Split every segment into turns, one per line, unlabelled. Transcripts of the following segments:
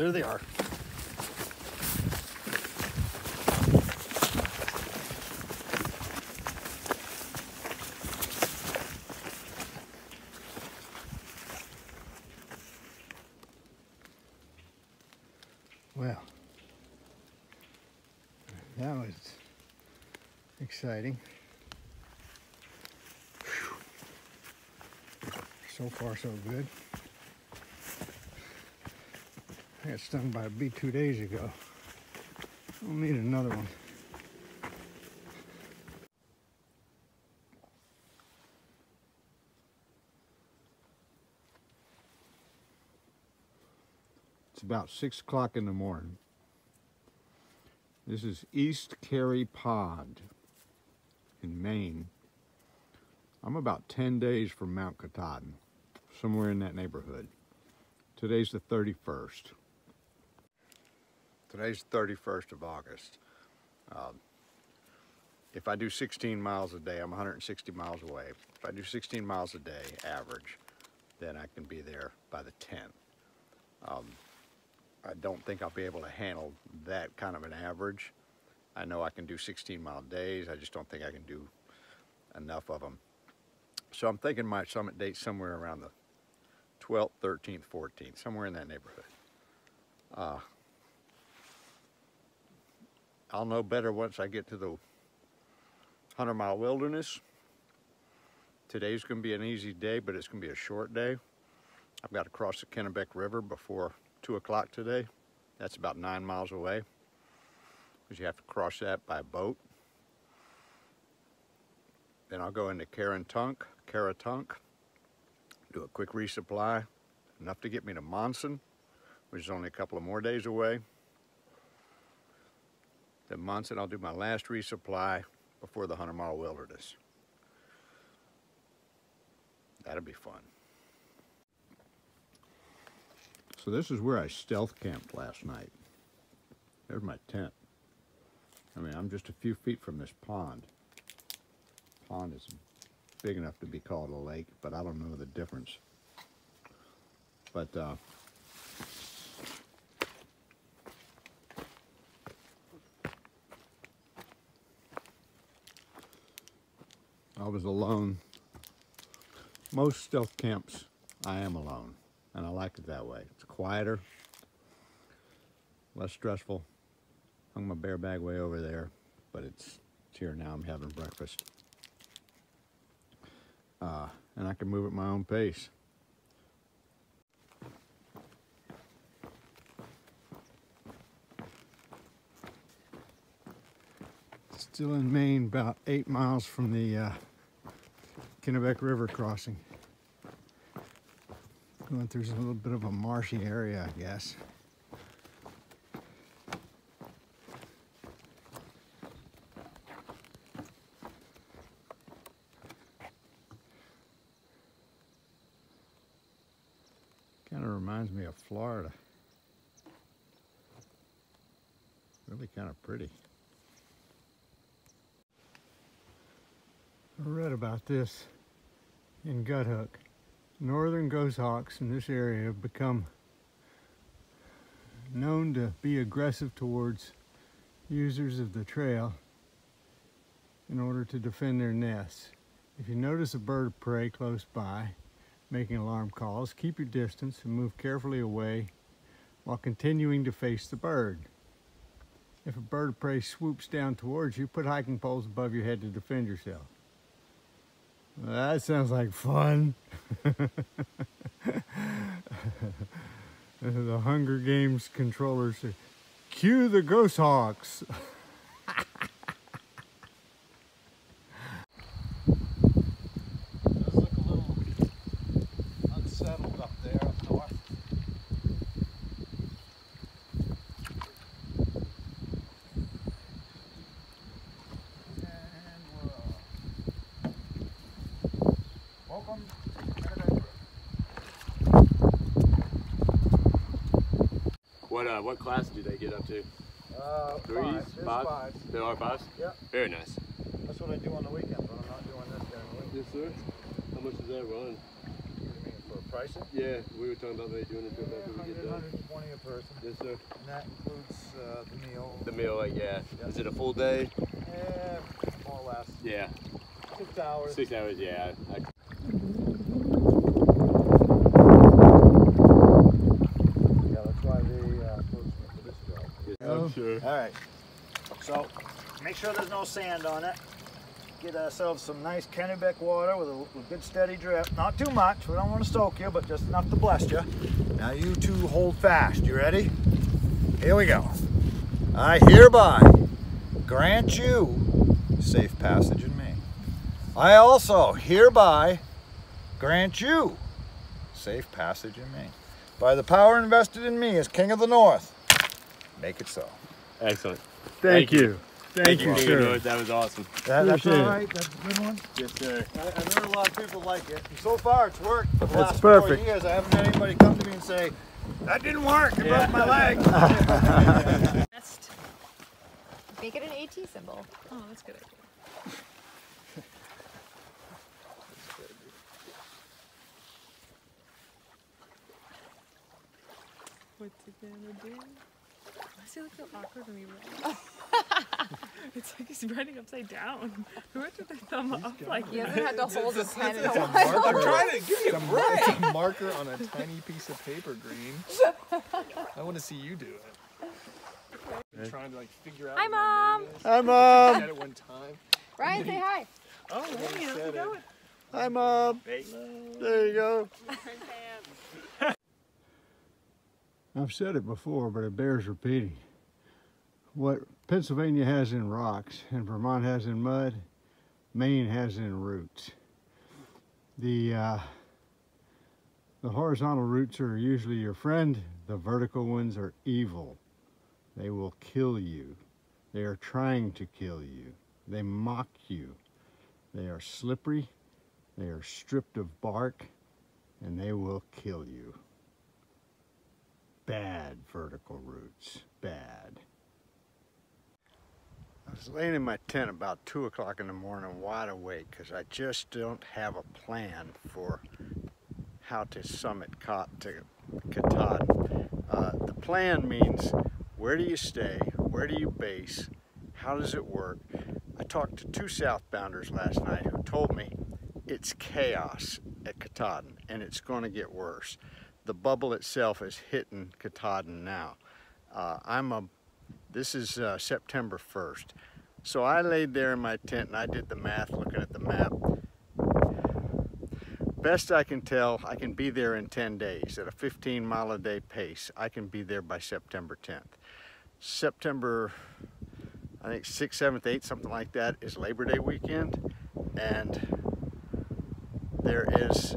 there they are. Well, that was exciting. Whew. So far, so good. I got stung by a bee 2 days ago. I'll need another one. It's about 6 o'clock in the morning. This is East Carey Pond in Maine. I'm about 10 days from Mount Katahdin, somewhere in that neighborhood. Today's the 31st. Today's the 31st of August. If I do 16 miles a day, I'm 160 miles away. If I do 16 miles a day average, then I can be there by the 10th. I don't think I'll be able to handle that kind of an average. I know I can do 16-mile days. I just don't think I can do enough of them. So I'm thinking my summit date's somewhere around the 12th, 13th, 14th, somewhere in that neighborhood. I'll know better once I get to the 100-mile wilderness. Today's going to be an easy day, but it's going to be a short day. I've got to cross the Kennebec River before 2 o'clock today. That's about 9 miles away, because you have to cross that by boat. Then I'll go into Caratunk, do a quick resupply, enough to get me to Monson, which is only a couple of more days away. Then Monson, I'll do my last resupply before the 100-mile wilderness. That'll be fun. So this is where I stealth camped last night. There's my tent. I mean, I'm just a few feet from this pond. Pond is big enough to be called a lake, but I don't know the difference. But I was alone. Most stealth camps, I am alone, and I like it that way. It's quieter, less stressful. Hung my bear bag way over there, but it's here now. I'm having breakfast. And I can move at my own pace. Still in Maine, about 8 miles from the Kennebec River crossing. Going through a little bit of a marshy area, I guess. Kind of reminds me of Florida. Really kind of pretty. I read about this in Guthook. Northern goshawks in this area have become known to be aggressive towards users of the trail in order to defend their nests. If you notice a bird of prey close by making alarm calls, keep your distance and move carefully away while continuing to face the bird. If a bird of prey swoops down towards you, put hiking poles above your head to defend yourself. That sounds like fun. The Hunger Games controllers say, cue the goshawks. Does look a little unsettled up there up north. Welcome to Kennebec River.
What class do they get up to?
Threes,
fives? There are fives?
Yep.
Very nice.
That's what I do on the weekends when I'm not doing this during the week.
Yes, sir. How much does that run?
What do you mean, for a
price it?
Yeah, we were talking about maybe doing it after we get done.
120 a person.
Yes, sir.
And that includes the meal.
The meal, like, yeah. Is it a full day?
Yeah, more or less.
Yeah.
6 hours.
6 hours, yeah.
Yeah, that's why they approached me for this job.
I'm sure.
All right. So make sure there's no sand on it. Get ourselves some nice Kennebec water with a good steady drip. Not too much. We don't want to soak you, but just enough to bless you. Now you two hold fast. You ready? Here we go. I hereby grant you safe passage in me. I also hereby grant you safe passage in me. By the power invested in me as King of the North, make it so.
Excellent.
Thank you. Thank you,
King
sir.
of the North. That was awesome.
That's
Appreciate
all
it.
right. That's a good one.
Yes, sir.
I know a lot of people like it. And so far, it's worked for the
That's
last
perfect.
4 years. I haven't had anybody come to me and say, that didn't work. It broke my leg.
Make it an AT symbol.
Oh, that's a good idea. What's it gonna do? Why does he look so awkward when he runs? It's like he's running upside down. Who would do the thumb up like
He
that?
hasn't had to hold his pen in a
It's a
while.
marker.
I'm trying to give you a break.
It's a marker on a tiny piece of paper, Green. I want to see you do it. I'm trying to like figure out.
Hi,
what my
Mom.
name is.
Hi,
I
Mom.
said it one time.
Ryan, say hi.
Oh, hey, how's
said
it
it.
going?
Hi, Mom. There you go. I've said it before, but it bears repeating. What Pennsylvania has in rocks and Vermont has in mud, Maine has in roots. The horizontal roots are usually your friend. The vertical ones are evil. They will kill you. They are trying to kill you. They mock you. They are slippery. They are stripped of bark, and they will kill you. Bad vertical roots, bad. I was laying in my tent about 2 o'clock in the morning, wide awake, because I just don't have a plan for how to summit to Katahdin. The plan means, where do you stay? Where do you base? How does it work? I talked to 2 southbounders last night who told me it's chaos at Katahdin, and it's going to get worse. The bubble itself is hitting Katahdin now. This is September 1st. So I laid there in my tent and I did the math looking at the map. Best I can tell, I can be there in 10 days at a 15-mile-a-day pace. I can be there by September 10th. September, I think 6th, 7th, 8th, something like that, is Labor Day weekend. And there is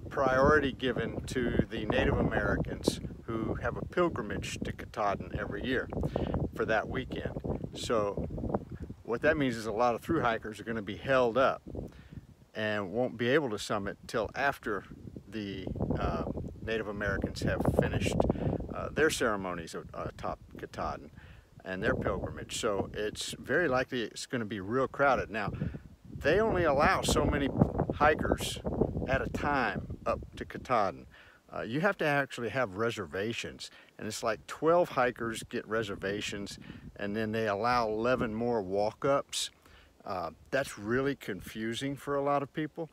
priority given to the Native Americans who have a pilgrimage to Katahdin every year for that weekend. So what that means is a lot of thru hikers are going to be held up and won't be able to summit till after the Native Americans have finished their ceremonies atop Katahdin and their pilgrimage. So it's very likely it's going to be real crowded. Now, they only allow so many hikers at a time up to Katahdin. You have to actually have reservations, and it's like 12 hikers get reservations, and then they allow 11 more walk-ups. That's really confusing for a lot of people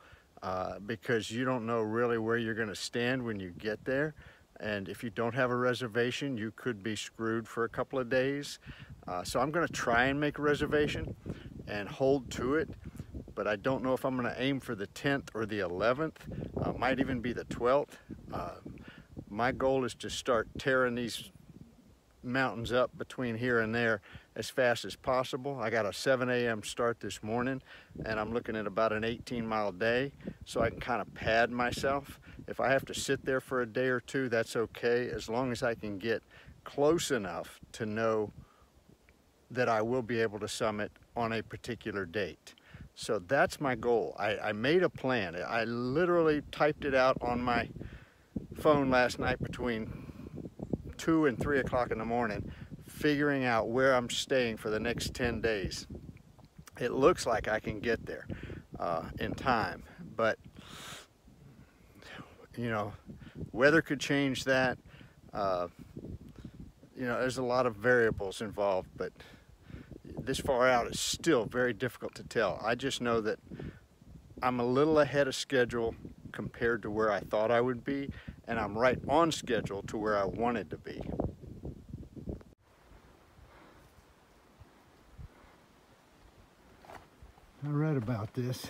because you don't know really where you're going to stand when you get there, and if you don't have a reservation, you could be screwed for a couple of days. So I'm going to try and make a reservation and hold to it, but I don't know if I'm going to aim for the 10th or the 11th. Might even be the 12th. My goal is to start tearing these mountains up between here and there as fast as possible. I got a 7 a.m. start this morning, and I'm looking at about an 18-mile day, so I can kind of pad myself. If I have to sit there for a day or two, that's okay, as long as I can get close enough to know that I will be able to summit on a particular date. So that's my goal. I made a plan. I literally typed it out on my phone last night between 2 and 3 o'clock in the morning, figuring out where I'm staying for the next 10 days. It looks like I can get there in time, but you know, weather could change that. You know, there's a lot of variables involved, but this far out is still very difficult to tell. I just know that I'm a little ahead of schedule compared to where I thought I would be, and I'm right on schedule to where I wanted to be. I read about this.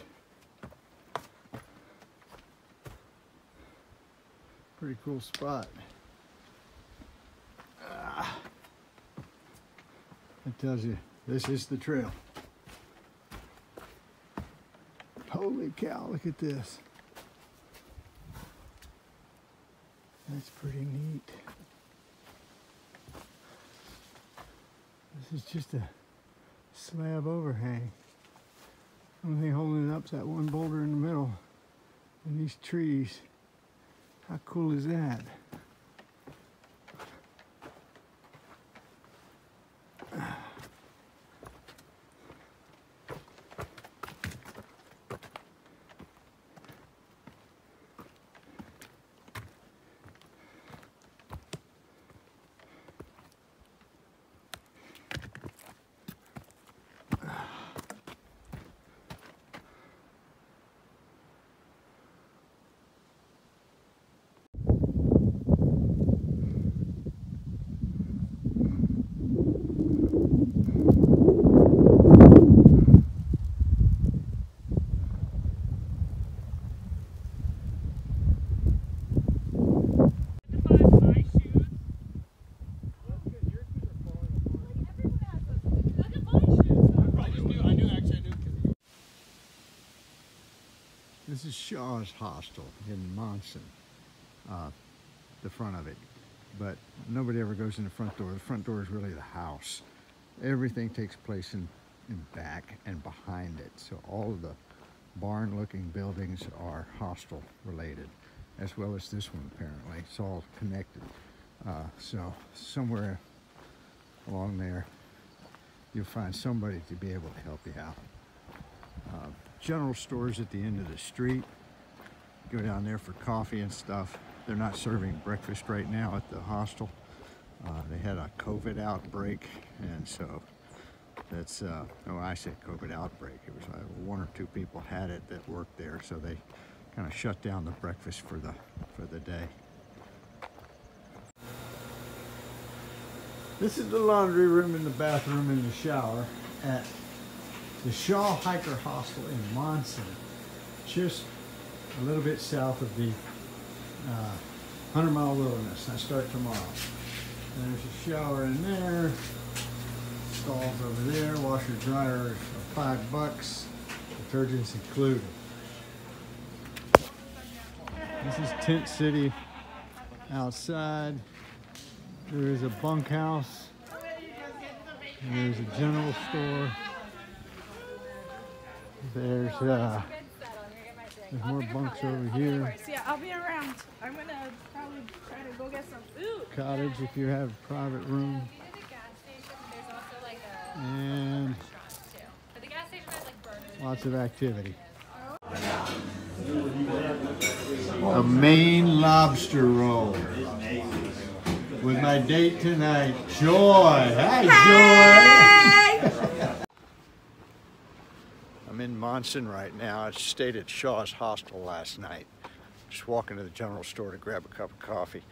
Pretty cool spot. It tells you this is the trail. Holy cow, look at this. That's pretty neat. This is just a slab overhang. Only thing holding it up is that one boulder in the middle and these trees. How cool is that? This is Shaw's Hostel in Monson, the front of it. But nobody ever goes in the front door. The front door is really the house. Everything takes place in back and behind it. So all of the barn-looking buildings are hostel related, as well as this one apparently. It's all connected. So somewhere along there, you'll find somebody to be able to help you out. General stores at the end of the street. Go down there for coffee and stuff. They're not serving breakfast right now at the hostel. They had a COVID outbreak, and so that's, oh, I said COVID outbreak. It was one or two people had it that worked there, so they kind of shut down the breakfast for the day. This is the laundry room and the bathroom and the shower at the Shaw Hiker Hostel in Monson, just a little bit south of the 100 Mile Wilderness. I start tomorrow. There's a shower in there, stalls over there, washer dryer for $5, detergents included. This is Tent City outside. There is a bunkhouse. There's a general store. There's more bunks over here.
Yeah, I'll be around. I'm gonna probably try to go get some food.
Cottage if you have a private room. And lots of activity. A Maine lobster roll with my date tonight, Joy. Hi, Joy. I'm in Monson right now. I stayed at Shaw's Hostel last night. Just walking to the general store to grab a cup of coffee.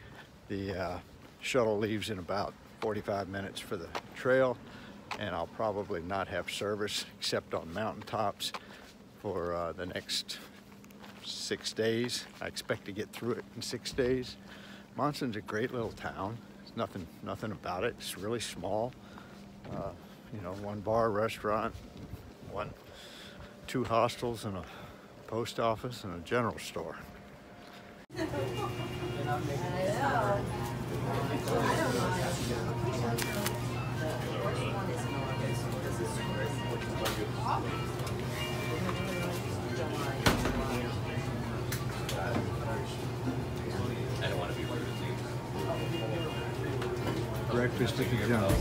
The shuttle leaves in about 45 minutes for the trail, and I'll probably not have service except on mountaintops for the next 6 days. I expect to get through it in 6 days. Monson's a great little town. There's nothing about it. It's really small. You know, one bar, restaurant, two hostels and a post office and a general store. Breakfast at the general.